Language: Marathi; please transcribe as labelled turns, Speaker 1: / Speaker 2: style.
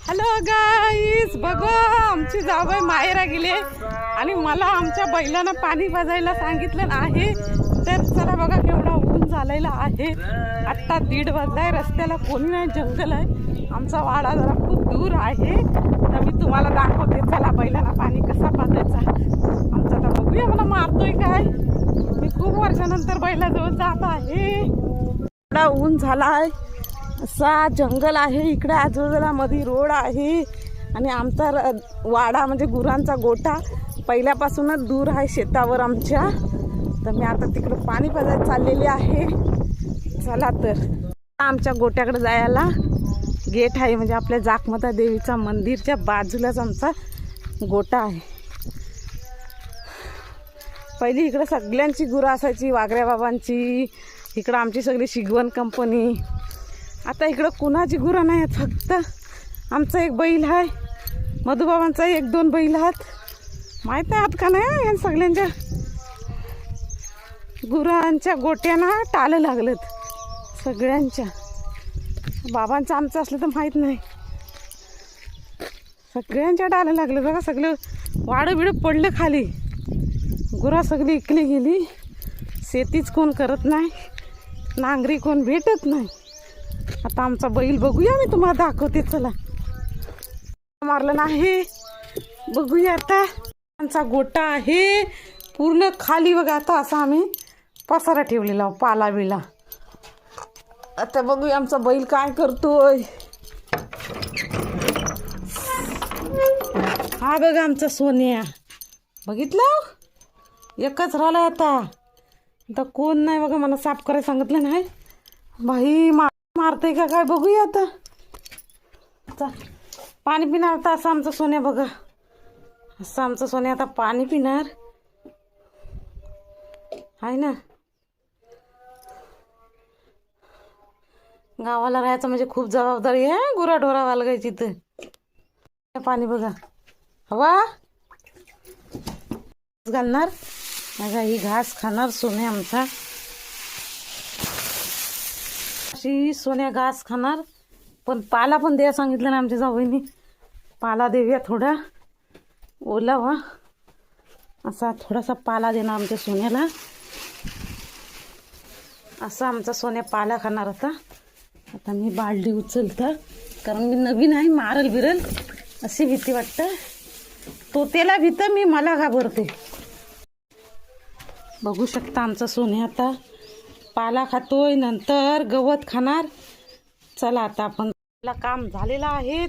Speaker 1: हॅलो गाईस, बघो आमची जावई माहेरा गेले आणि मला आमच्या बैलांना पाणी पाजायला सांगितलं आहे. तर चला बघा केवढा ऊन झालेला आहे. आत्ता 1:30 वाजलाय. रस्त्याला कोणी नाही, जंगल आहे. आमचा वाडा जरा खूप दूर आहे. तर मी तुम्हाला दाखवते. चला बैलांना पाणी कसा पाजायचा. आमचा तर बघूया मला मारतोय काय. मी खूप वर्षानंतर बैलाजवळ जात आहे. एवढा ऊन झाला आहे. असा जंगल आहे इकडे, आजूबाजूला मध्ये रोड आहे आणि आमचा वाडा म्हणजे गुरांचा गोठा पहिल्यापासूनच दूर आहे शेतावर आमच्या. तर मी आता तिकडे पाणी पाजायला चाललेले आहे. चला तर आमच्या गोट्याकडे जायला गेट आहे, म्हणजे आपल्या जाखमाता देवीचा मंदिरच्या बाजूलाच आमचा गोटा आहे. पहिली इकडे सगळ्यांची गुरं असायची, वाघऱ्या बाबांची. इकडं आमची सगळी शिगवण कंपनी. आता इकडं कुणाची गुरं नाही आहेत, फक्त आमचा एक बैल आहे, मधुबाबांचा 1-2 बैल आहेत. माहीत आहे आत का नाही. या सगळ्यांच्या गुरांच्या गोट्यांना टाळं लागलेत सगळ्यांच्या. बाबांचं आमचं असलं तर माहीत नाही. सगळ्यांच्या टाळं लागले बघा. सगळं वाडं बिडं पडलं खाली. गुरा सगळी इकली गेली. शेतीच कोण करत नाही, नांगरी कोण भेटत नाही. आता आमचा बैल बघूया, मी तुम्हाला दाखवते. चला, मारलं नाही, बघूया. आता आमचा गोटा आहे पूर्ण खाली बघा. आता असा आम्ही पसारा ठेवलेला पाला बिला. आता बघूया आमचा बैल काय करतोय. हा बघा आमचा सोन्या, बघितलं. एकच राहिला आता. आता कोण नाही बघा. मला साफ करायला सांगितलं नाही. बाई मारते का काय बघूया. आता पाणी पिणार. आता असं आमचं सोन्या बघा. असं आमचं सोन्या आता पाणी पिणार आहे ना. गावाला राहायचं म्हणजे खूप जबाबदारी आहे. गुराढोरा वालगायची. तर पाणी बघा. हवा घालणार बघा. ही घास खाणार सोन्या आमचा. सोन्या घास खाणार. पण पाला पण द्या सांगितलं ना आमच्या जावईनी. पाला देऊया थोडा ओला वा. असा थोडासा पाला देणार आमच्या सोन्याला. असा आमचा सोन्या पाला खाणार. आता मी बालडी उचलतं, कारण मी नवीन आहे. मारल बिरल अशी भीती वाटतं. तो त्याला भीतं, मी मला घाबरते. बघू शकता आमचा सोन्या आता पाला खातोय, नंतर गवत खाणार. चला आता आपण काम झालेलं आहे.